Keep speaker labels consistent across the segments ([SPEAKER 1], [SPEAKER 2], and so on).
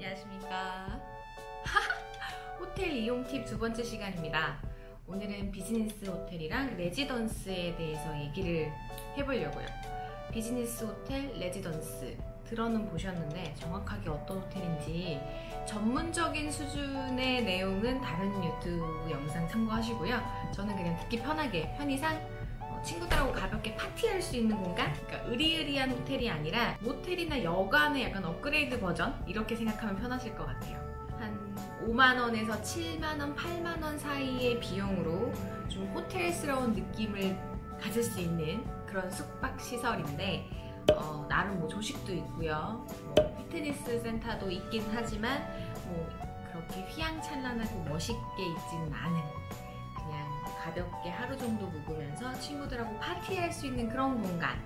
[SPEAKER 1] 안녕하십니까. 호텔 이용 팁 두 번째 시간입니다. 오늘은 비즈니스 호텔이랑 레지던스에 대해서 얘기를 해보려고요. 비즈니스 호텔, 레지던스 들어는 보셨는데 정확하게 어떤 호텔인지 전문적인 수준의 내용은 다른 유튜브 영상 참고하시고요. 저는 그냥 듣기 편하게 편의상 친구들하고 가볍게 파티할 수 있는 공간? 그러니까 으리으리한 호텔이 아니라 모텔이나 여관의 약간 업그레이드 버전? 이렇게 생각하면 편하실 것 같아요. 한 5만원에서 7만원, 8만원 사이의 비용으로 좀 호텔스러운 느낌을 가질 수 있는 그런 숙박시설인데 나름 뭐 조식도 있고요. 피트니스 센터도 있긴 하지만 그렇게 휘황찬란하고 멋있게 있지는 않은 가볍게 하루 정도 묵으면서 친구들하고 파티할 수 있는 그런 공간.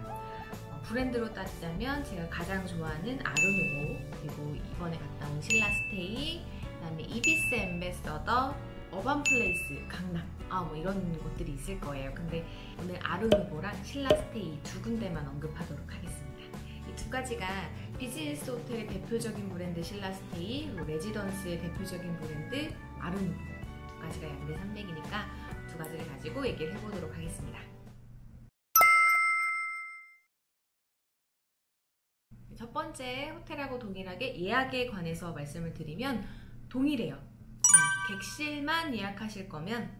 [SPEAKER 1] 브랜드로 따지자면 제가 가장 좋아하는 아르누보, 그리고 이번에 갔다 온 신라스테이, 그다음에 이비스 앰베서더, 어반플레이스, 강남 뭐 이런 곳들이 있을 거예요. 근데 오늘 아르누보랑 신라스테이 두 군데만 언급하도록 하겠습니다. 이 두 가지가 비즈니스 호텔의 대표적인 브랜드 신라스테이, 그리고 레지던스의 대표적인 브랜드 아르누보 두 가지가 양대산맥이니까 두 가지를 가지고 얘기를 해보도록 하겠습니다. 첫 번째, 호텔하고 동일하게 예약에 관해서 말씀을 드리면 동일해요. 객실만 예약하실 거면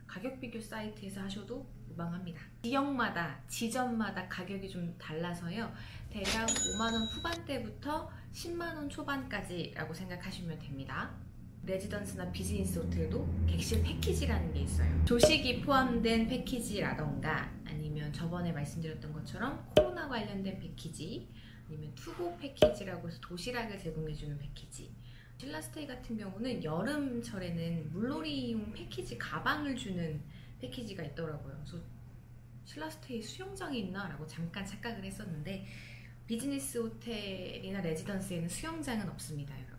[SPEAKER 1] 가격 비교 사이트에서 하셔도 무방합니다. 지역마다, 지점마다 가격이 좀 달라서요. 대략 5만원 후반대부터 10만원 초반까지 라고 생각하시면 됩니다. 레지던스나 비즈니스 호텔도 객실 패키지라는 게 있어요. 조식이 포함된 패키지라던가 아니면 저번에 말씀드렸던 것처럼 코로나 관련된 패키지, 아니면 투고 패키지라고 해서 도시락을 제공해주는 패키지. 신라스테이 같은 경우는 여름철에는 물놀이용 패키지 가방을 주는 패키지가 있더라고요. 그래서 신라스테이 수영장이 있나? 라고 잠깐 착각을 했었는데 비즈니스 호텔이나 레지던스에는 수영장은 없습니다, 여러분.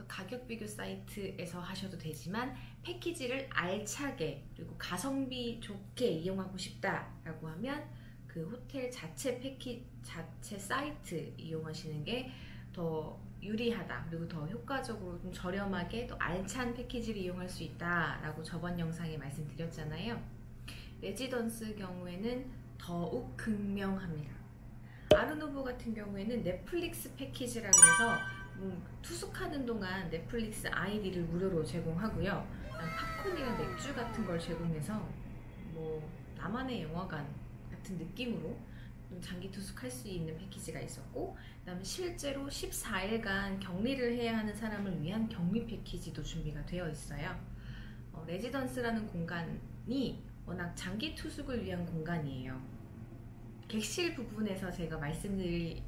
[SPEAKER 1] 가격 비교 사이트에서 하셔도 되지만 패키지를 알차게 그리고 가성비 좋게 이용하고 싶다라고 하면 그 호텔 자체 자체 사이트 이용하시는 게 더 유리하다, 그리고 더 효과적으로 좀 저렴하게 또 알찬 패키지를 이용할 수 있다라고 저번 영상에 말씀드렸잖아요. 레지던스 경우에는 더욱 극명합니다. 아르누보 같은 경우에는 넷플릭스 패키지라고 해서 투숙하는 동안 넷플릭스 아이디를 무료로 제공하고요. 팝콘이나 맥주 같은 걸 제공해서 나만의 영화관 같은 느낌으로 장기 투숙할 수 있는 패키지가 있었고, 그다음에 실제로 14일간 격리를 해야 하는 사람을 위한 격리 패키지도 준비가 되어 있어요. 레지던스라는 공간이 워낙 장기 투숙을 위한 공간이에요. 객실 부분에서 제가 말씀드리려고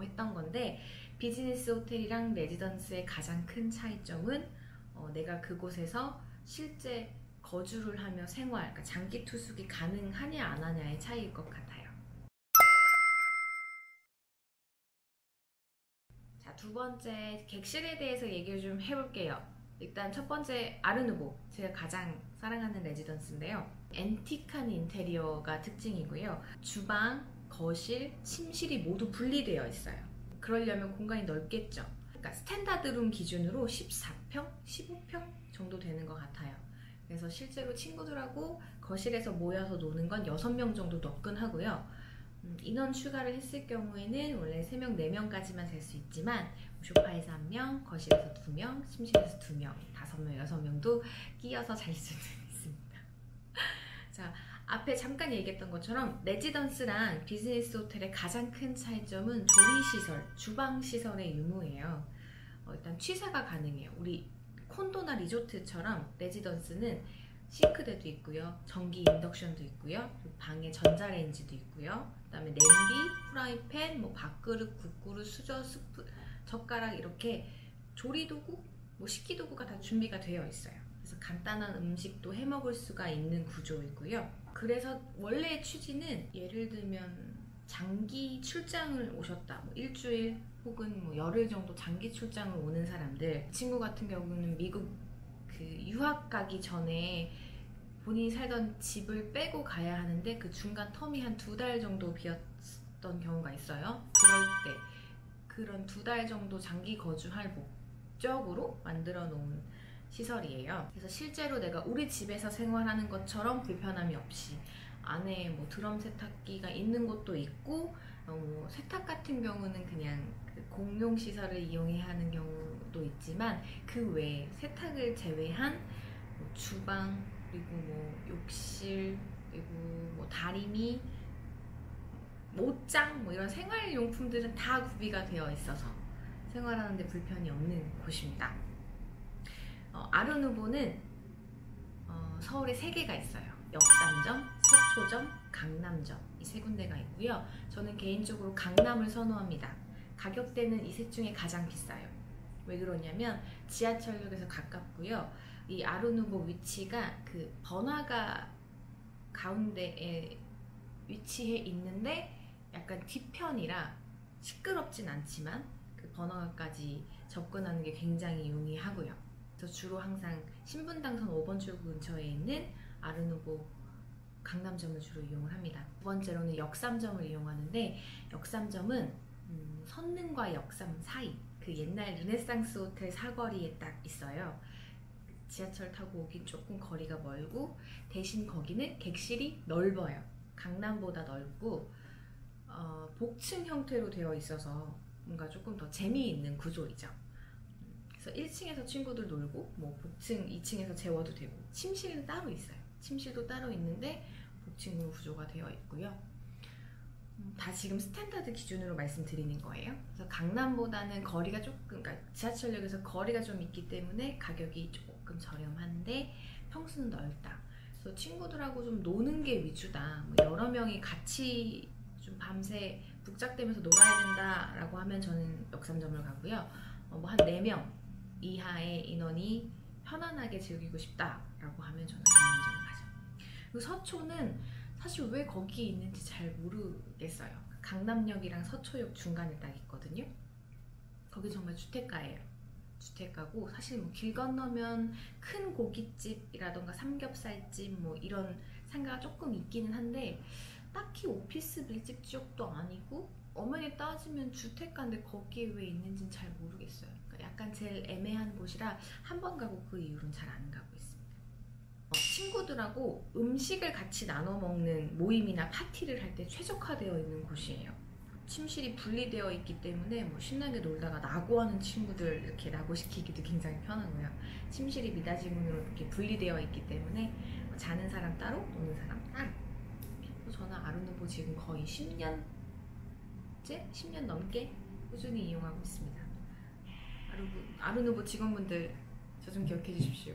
[SPEAKER 1] 했던 건데, 비즈니스 호텔이랑 레지던스의 가장 큰 차이점은 내가 그곳에서 실제 거주를 하며 생활, 그러니까 장기 투숙이 가능하냐 안 하냐의 차이일 것 같아요. 자, 두 번째, 객실에 대해서 얘기를 좀 해볼게요. 일단 첫 번째, 아르누보, 제가 가장 사랑하는 레지던스인데요. 앤틱한 인테리어가 특징이고요. 주방, 거실, 침실이 모두 분리되어 있어요. 그러려면 공간이 넓겠죠. 그러니까 스탠다드룸 기준으로 14평, 15평 정도 되는 것 같아요. 그래서 실제로 친구들하고 거실에서 모여서 노는 건 6명 정도 너끈하고요. 인원 추가를 했을 경우에는 원래 3명, 4명까지만 잘 수 있지만 소파에서 1명, 거실에서 2명, 침실에서 2명, 5명, 6명도 끼어서 잘 수는 있습니다. 자, 앞에 잠깐 얘기했던 것처럼 레지던스랑 비즈니스 호텔의 가장 큰 차이점은 조리시설, 주방시설의 유무예요. 일단 취사가 가능해요. 우리 콘도나 리조트처럼 레지던스는 싱크대도 있고요, 전기 인덕션도 있고요, 방에 전자레인지도 있고요, 그 다음에 냄비, 프라이팬, 밥그릇, 국그릇, 수저, 스프, 젓가락 이렇게 조리도구, 식기도구가 다 준비가 되어 있어요. 그래서 간단한 음식도 해먹을 수가 있는 구조이고요. 그래서 원래의 취지는 예를 들면 장기 출장을 오셨다, 일주일 혹은 열흘 정도 장기 출장을 오는 사람들, 친구 같은 경우는 미국 유학 가기 전에 본인이 살던 집을 빼고 가야 하는데 그 중간 텀이 한 2달 정도 비었던 경우가 있어요. 그럴 때 그런 2달 정도 장기 거주할 목적으로 만들어 놓은 시설이에요. 그래서 실제로 내가 우리 집에서 생활하는 것처럼 불편함이 없이 안에 뭐 드럼 세탁기가 있는 곳도 있고 세탁 같은 경우는 그냥 그 공용 시설을 이용해야 하는 경우도 있지만 그 외에 세탁을 제외한 뭐 주방 그리고 뭐 욕실 그리고 뭐 다리미 옷장 뭐 이런 생활용품들은 다 구비가 되어 있어서 생활하는데 불편이 없는 곳입니다. 아르누보는 서울에 3개가 있어요. 역삼점, 서초점, 강남점 이 3군데가 있고요. 저는 개인적으로 강남을 선호합니다. 가격대는 이 셋 중에 가장 비싸요. 왜 그러냐면 지하철역에서 가깝고요. 이 아르누보 위치가 그 번화가 가운데에 위치해 있는데 약간 뒤편이라 시끄럽진 않지만 그 번화가까지 접근하는 게 굉장히 용이하고요. 그래서 주로 항상 신분당선 5번 출구 근처에 있는 아르누보 강남점을 주로 이용을 합니다. 2번째로는 역삼점을 이용하는데 역삼점은 선능과 역삼 사이 그 옛날 르네상스 호텔 사거리에 딱 있어요. 지하철 타고 오긴 조금 거리가 멀고 대신 거기는 객실이 넓어요. 강남보다 넓고 복층 형태로 되어 있어서 뭔가 조금 더 재미있는 구조이죠. 그래서 1층에서 친구들 놀고 뭐 복층 2층에서 재워도 되고 침실은 따로 있어요. 침실도 따로 있는데 복층으로 구조가 되어 있고요. 다 지금 스탠다드 기준으로 말씀드리는 거예요. 그래서 강남보다는 거리가 조금, 그러니까 지하철역에서 거리가 좀 있기 때문에 가격이 조금 저렴한데 평수는 넓다. 그래서 친구들하고 좀 노는 게 위주다. 뭐 여러 명이 같이 좀 밤새 북적대면서 놀아야 된다라고 하면 저는 역삼점을 가고요. 뭐 한 4명 이하의 인원이 편안하게 즐기고 싶다라고 하면 저는 강남점을 가죠. 그리고 서초는 사실 왜 거기 있는지 잘 모르겠어요. 강남역이랑 서초역 중간에 딱 있거든요. 거기 정말 주택가예요. 주택가고 사실 뭐 길 건너면 큰 고깃집이라던가 삼겹살집 뭐 이런 상가가 조금 있기는 한데 딱히 오피스 밀집 지역도 아니고 엄연히 따지면 주택가인데 거기에 왜 있는지는 잘 모르겠어요. 그러니까 약간 제일 애매한 곳이라 한 번 가고 그 이후로는 잘 안 가고 있습니다. 친구들하고 음식을 같이 나눠 먹는 모임이나 파티를 할 때 최적화되어 있는 곳이에요. 침실이 분리되어 있기 때문에 뭐 신나게 놀다가 낙오하는 친구들 이렇게 낙오시키기도 굉장히 편하고요. 침실이 미닫이문으로 이렇게 분리되어 있기 때문에 자는 사람 따로, 노는 사람 따로. 저는 아르누보 지금 거의 10년 넘게 꾸준히 이용하고 있습니다. 아르누보 직원분들 저 좀 기억해 주십시오.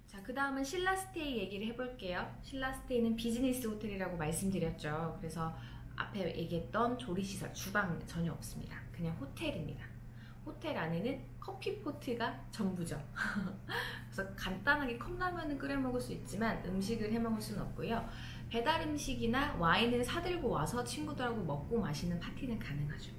[SPEAKER 1] 자, 그 다음은 신라스테이 얘기를 해볼게요. 신라스테이는 비즈니스 호텔이라고 말씀드렸죠. 그래서 앞에 얘기했던 조리시설, 주방 전혀 없습니다. 그냥 호텔입니다. 호텔 안에는 커피포트가 전부죠. 그래서 간단하게 컵라면은 끓여 먹을 수 있지만 음식을 해 먹을 수는 없고요. 배달 음식이나 와인을 사들고 와서 친구들하고 먹고 마시는 파티는 가능하죠.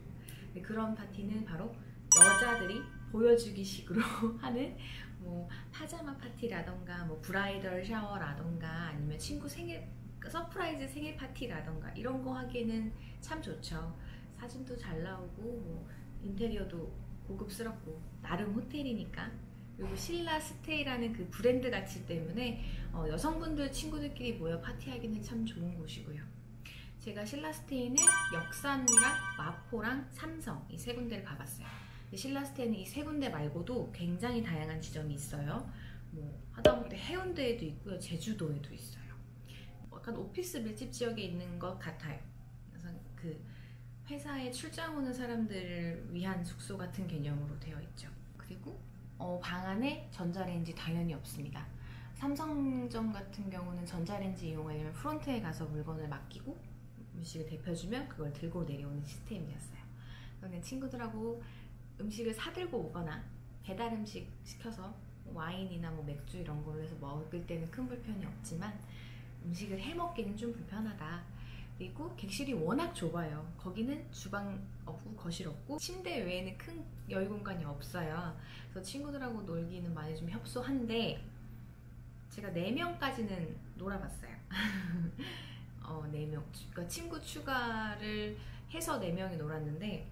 [SPEAKER 1] 그런 파티는 바로 여자들이 보여주기 식으로 하는 뭐 파자마 파티라던가 뭐 브라이덜 샤워라던가 아니면 친구 생일 서프라이즈 생일 파티라던가 이런 거 하기에는 참 좋죠. 사진도 잘 나오고 뭐 인테리어도 고급스럽고 나름 호텔이니까. 그리고 신라스테이라는 그 브랜드 가치 때문에 여성분들 친구들끼리 모여 파티하기는 참 좋은 곳이고요. 제가 신라스테이는 역삼이랑 마포랑 삼성 이 3군데를 가봤어요. 신라스테이는 이 3군데 말고도 굉장히 다양한 지점이 있어요. 뭐 하다못해 해운대에도 있고요, 제주도에도 있어요. 약간 오피스 밀집 지역에 있는 것 같아요. 그래서 그 회사에 출장 오는 사람들을 위한 숙소 같은 개념으로 되어 있죠. 그리고 방 안에 전자레인지 당연히 없습니다. 삼성점 같은 경우는 전자레인지 이용하려면 프론트에 가서 물건을 맡기고 음식을 데펴주면 그걸 들고 내려오는 시스템이었어요. 그냥 친구들하고 음식을 사들고 오거나 배달 음식 시켜서 와인이나 뭐 맥주 이런 걸로 해서 먹을 때는 큰 불편이 없지만 음식을 해 먹기는 좀 불편하다. 그리고 객실이 워낙 좁아요. 거기는 주방 없고 거실 없고 침대 외에는 큰 여유 공간이 없어요. 그래서 친구들하고 놀기는 많이 좀 협소한데 제가 4명까지는 놀아봤어요. 4명. 그러니까 친구 추가를 해서 4명이 놀았는데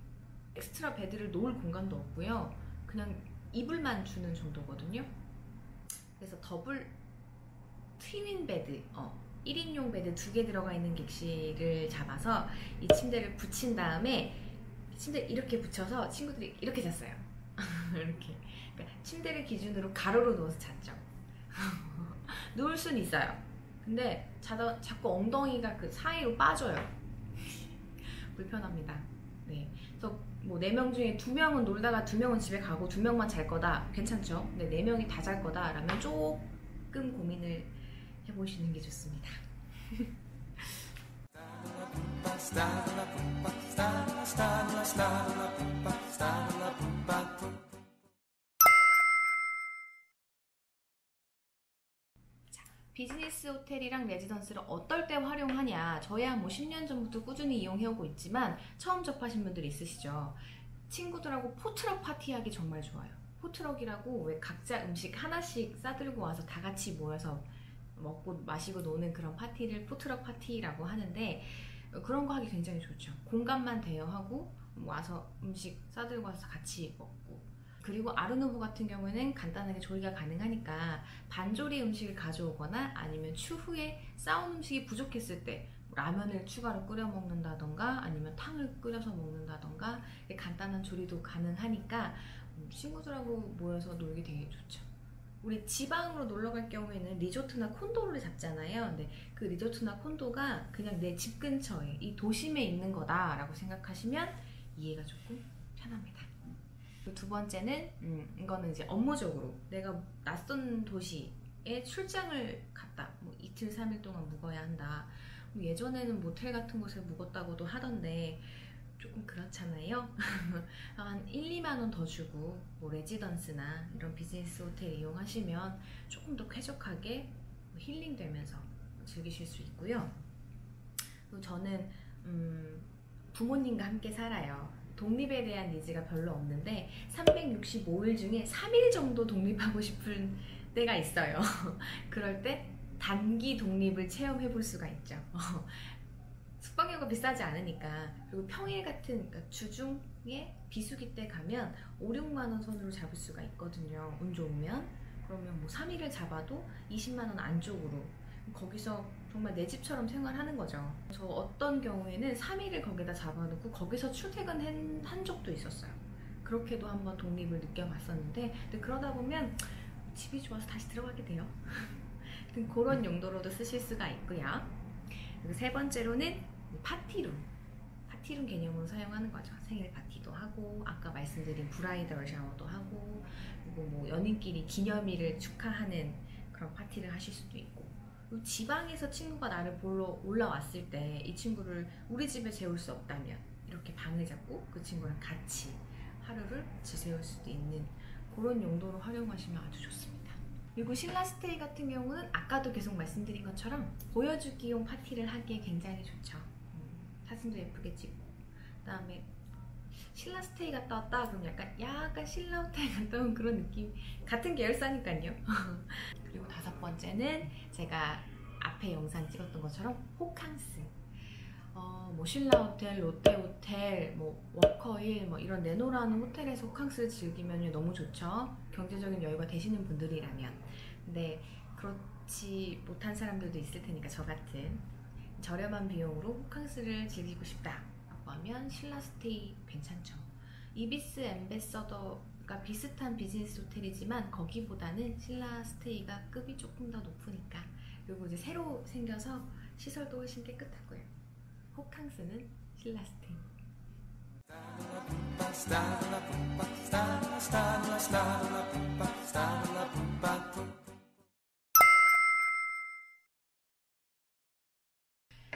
[SPEAKER 1] 엑스트라 베드를 놓을 공간도 없고요. 그냥 이불만 주는 정도거든요. 그래서 더블 트윈 베드, 1인용 베드 2개 들어가 있는 객실을 잡아서 이 침대를 붙인 다음에 침대를 이렇게 붙여서 친구들이 이렇게 잤어요. 이렇게. 그러니까 침대를 기준으로 가로로 누워서 잤죠. 누울 순 있어요. 근데 자꾸 엉덩이가 그 사이로 빠져요. 불편합니다. 네. 그래서 뭐 4명 중에 2명은 놀다가 2명은 집에 가고 2명만 잘 거다. 괜찮죠? 근데 4명이 다 잘 거다 라면 조금 고민을 해보시는 게 좋습니다. 비즈니스 호텔이랑 레지던스를 어떨 때 활용하냐. 저야 뭐 10년 전부터 꾸준히 이용해오고 있지만 처음 접하신 분들이 있으시죠. 친구들하고 포트럭 파티하기 정말 좋아요. 포트럭이라고 왜 각자 음식 하나씩 싸들고 와서 다 같이 모여서 먹고 마시고 노는 그런 파티를 포트럭 파티라고 하는데 그런 거 하기 굉장히 좋죠. 공간만 대여하고 와서 음식 싸들고 와서 같이 먹고, 그리고 아르누보 같은 경우에는 간단하게 조리가 가능하니까 반조리 음식을 가져오거나 아니면 추후에 싸운 음식이 부족했을 때 라면을 추가로 끓여 먹는다던가 아니면 탕을 끓여서 먹는다던가 간단한 조리도 가능하니까 친구들하고 모여서 놀기 되게 좋죠. 우리 지방으로 놀러 갈 경우에는 리조트나 콘도를 잡잖아요. 근데 그 리조트나 콘도가 그냥 내 집 근처에 이 도심에 있는 거다라고 생각하시면 이해가 조금 편합니다. 그리고 2번째는 이거는 이제 업무적으로 내가 낯선 도시에 출장을 갔다. 뭐 이틀 3일 동안 묵어야 한다. 뭐 예전에는 모텔 같은 곳에 묵었다고도 하던데 조금 그렇잖아요. 한 1, 2만 원 더 주고 뭐 레지던스나 이런 비즈니스 호텔 이용하시면 조금 더 쾌적하게 힐링되면서 즐기실 수 있고요. 그리고 저는 부모님과 함께 살아요. 독립에 대한 니즈가 별로 없는데 365일 중에 3일 정도 독립하고 싶은 때가 있어요. 그럴 때 단기 독립을 체험해 볼 수가 있죠. 숙박료가 비싸지 않으니까. 그리고 평일 같은, 그러니까 주중에 비수기 때 가면 5, 6만 원 선으로 잡을 수가 있거든요. 운 좋으면. 그러면 뭐 3일을 잡아도 20만 원 안쪽으로 거기서 정말 내 집처럼 생활하는 거죠. 저 어떤 경우에는 3일을 거기다 잡아놓고 거기서 출퇴근한 적도 있었어요. 그렇게도 한번 독립을 느껴봤었는데, 근데 그러다 보면 집이 좋아서 다시 들어가게 돼요. 그런 용도로도 쓰실 수가 있고요. 그리고 3번째로는 파티룸. 파티룸 개념으로 사용하는 거죠. 생일 파티도 하고, 아까 말씀드린 브라이덜 샤워도 하고, 그리고 뭐 연인끼리 기념일을 축하하는 그런 파티를 하실 수도 있고, 그리고 지방에서 친구가 나를 보러 올라왔을 때 이 친구를 우리 집에 재울 수 없다면 이렇게 방을 잡고 그 친구랑 같이 하루를 지새울 수도 있는 그런 용도로 활용하시면 아주 좋습니다. 그리고 신라스테이 같은 경우는 아까도 계속 말씀드린 것처럼 보여주기용 파티를 하기에 굉장히 좋죠. 사진도 예쁘게 찍고, 그 다음에 신라스테이 갔다 왔다 그럼 약간 신라호텔 갔다 온 그런 느낌, 같은 계열사니까요. 그리고 5번째는 제가 앞에 영상 찍었던 것처럼 호캉스. 뭐 신라호텔, 롯데호텔, 뭐 워커힐, 뭐 이런 내노라는 호텔에서 호캉스를 즐기면 너무 좋죠. 경제적인 여유가 되시는 분들이라면. 근데 그렇지 못한 사람들도 있을 테니까 저 같은 저렴한 비용으로 호캉스를 즐기고 싶다 하면 신라스테이 괜찮죠. 이비스 엠베서더가 비슷한 비즈니스 호텔이지만 거기보다는 신라스테이가 급이 조금 더 높으니까. 그리고 이제 새로 생겨서 시설도 훨씬 깨끗하고요. 호캉스는 신라스테이.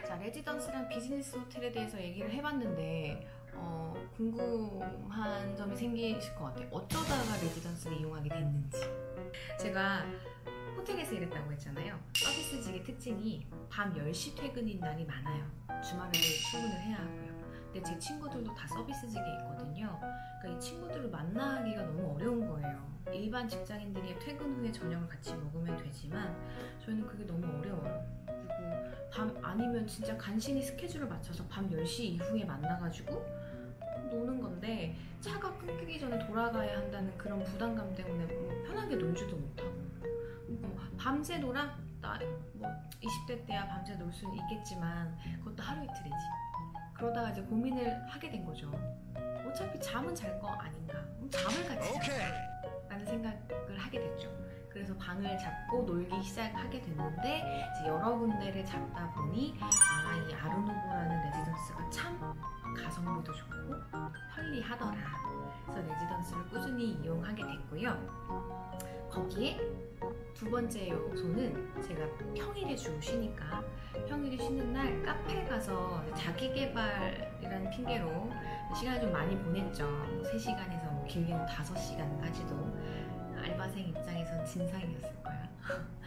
[SPEAKER 1] 자, 레지던스랑 비즈니스 호텔에 대해서 얘기를 해봤는데 궁금한 점이 생기실 것 같아요. 어쩌다가 레지던스를 이용하게 됐는지. 제가 호텔에서 일했다고 했잖아요. 서비스직의 특징이 밤 10시 퇴근인 날이 많아요. 주말에도 출근을 해야 하고요. 근데 제 친구들도 다 서비스직에 있거든요. 그러니까 이 친구들을 만나기가 너무 어려운 거예요. 일반 직장인들이 퇴근 후에 저녁을 같이 먹으면 되지만 저희는 그게 너무 어려워요. 그리고 밤 아니면 진짜 간신히 스케줄을 맞춰서 밤 10시 이후에 만나가지고 노는 건데 차가 끊기기 전에 돌아가야 한다는 그런 부담감 때문에 편하게 놀지도 못하고 밤새 놀아? 나 뭐 20대 때야 밤새 놀 수는 있겠지만 그것도 하루 이틀이지. 그러다가 이제 고민을 하게 된 거죠. 어차피 잠은 잘 거 아닌가? 잠을 같이 자자 라는 생각을 하게 됐죠. 그래서 방을 잡고 놀기 시작하게 됐는데 이제 여러 군데를 잡다 보니 이 아르누보라는 레지던스가 참 가성비도 좋고 편리하더라. 그래서 레지던스를 꾸준히 이용하게 됐고요. 거기에 두 번째 요소는 제가 평일에 주로 쉬니까 평일에 쉬는 날 카페 가서 자기계발이라는 핑계로 시간을 좀 많이 보냈죠. 3시간에서 길게는 5시간까지도. 알바생 입장에선 진상이었을 거야.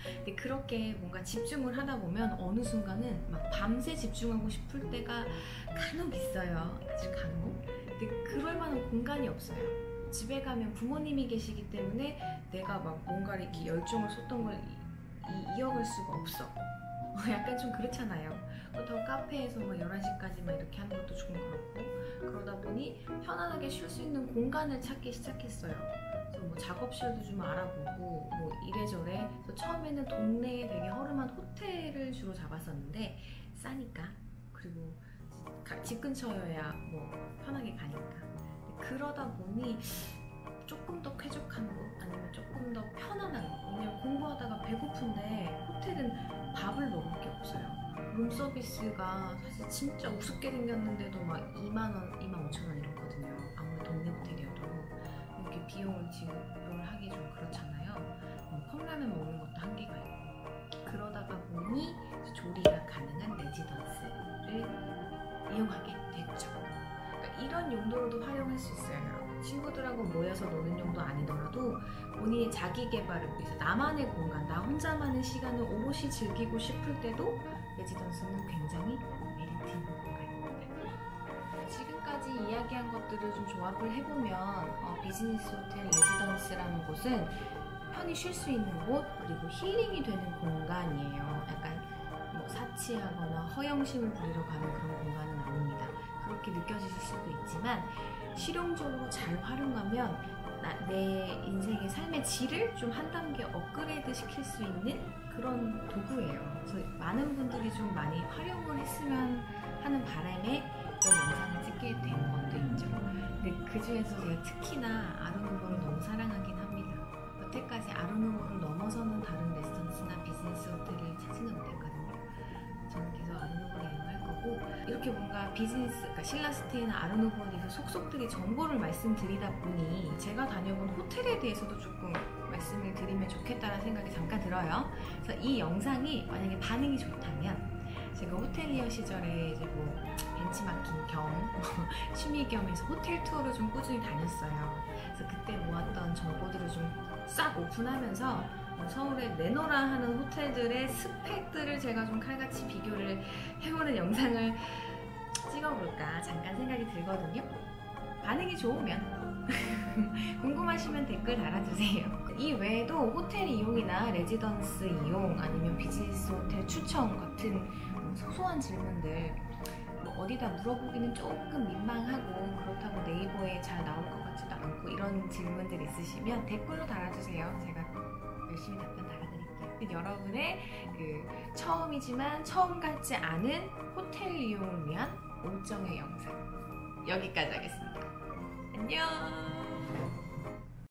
[SPEAKER 1] 근데 그렇게 뭔가 집중을 하다 보면 어느 순간은 막 밤새 집중하고 싶을 때가 간혹 있어요. 아주 간혹. 근데 그럴 만한 공간이 없어요. 집에 가면 부모님이 계시기 때문에 내가 막 뭔가 이렇게 열정을 쏟던 걸 이어갈 수가 없어. 약간 좀 그렇잖아요. 그렇다고 카페에서 막 11시까지 막 이렇게 하는 것도 좀 그렇고 그러다 보니 편안하게 쉴 수 있는 공간을 찾기 시작했어요. 그래서 뭐 작업실도 좀 알아보고 뭐 이래저래. 그래서 처음에는 동네에 되게 허름한 호텔을 주로 잡았었는데 싸니까 그리고 집 근처여야 뭐 편하게 가니까. 그러다 보니 조금 더 쾌적한 곳 아니면 조금 더 편안한 곳. 왜냐면 공부하다가 배고픈데 호텔은 밥을 먹을 게 없어요. 룸 서비스가 사실 진짜 우습게 생겼는데도 막 2만원, 25,000원 이렇거든요. 아무리 동네 호텔이어도 이렇게 비용을 지급을 하기 좀 그렇잖아요. 컵라면 먹는 것도 한계가 있고. 그러다가 보니 조리가 가능한 레지던스를 이용하게 됐죠. 그러니까 이런 용도로도 활용할 수 있어요, 여러분. 친구들하고 모여서 노는 용도 아니더라도 본인이 자기 개발을 위해서 나만의 공간, 나 혼자만의 시간을 오롯이 즐기고 싶을 때도 레지던스는 굉장히 메리트 있는 공간입니다. 지금까지 이야기한 것들을 좀 조합을 해보면 비즈니스 호텔 레지던스라는 곳은 편히 쉴 수 있는 곳, 그리고 힐링이 되는 공간이에요. 약간 뭐 사치하거나 허영심을 부리러 가는 그런 공간은 아닙니다. 그렇게 느껴지실 수도 있지만 실용적으로 잘 활용하면 내 인생의 삶의 질을 좀 한 단계 업그레이드 시킬 수 있는 그런 도구예요. 그래서 많은 분들이 좀 많이 활용을 했으면 하는 바람에 이런 영상을 찍게 된 것도 있죠. 근데 그 중에서 제가 특히나 아르누보를 너무 사랑하긴 합니다. 여태까지 아르누보를 넘어서는 다른 레지던스나 비즈니스 호텔을 찾지는 못했거든요. 저는 계속 아르누보를 이용할 거고, 이렇게 뭔가 비즈니스, 그러니까 신라스테이나 아르누보에 대해서 속속들이 정보를 말씀드리다 보니 제가 다녀본 호텔에 대해서도 조금 말씀을 드리면 좋겠다는 생각이 잠깐 들어요. 그래서 이 영상이 만약에 반응이 좋다면 제가 호텔리어 시절에 이제 뭐 벤치마킹 겸 취미 겸해서 호텔 투어를 좀 꾸준히 다녔어요. 그래서 그때 모았던 정보들을 좀 싹 오픈하면서 서울에 내노라 하는 호텔들의 스펙들을 제가 좀 칼같이 비교를 해보는 영상을 찍어볼까 잠깐 생각이 들거든요. 반응이 좋으면 궁금하시면 댓글 달아주세요. 이 외에도 호텔 이용이나 레지던스 이용 아니면 비즈니스 호텔 추천 같은 소소한 질문들 어디다 물어보기는 조금 민망하고 그렇다고 네이버에 잘 나올 것 같지도 않고 이런 질문들 있으시면 댓글로 달아주세요. 제가 열심히 답변 달아드릴게요. 여러분의 처음이지만 처음 같지 않은 호텔 이용을 위한 5정의 영상 여기까지 하겠습니다. 안녕.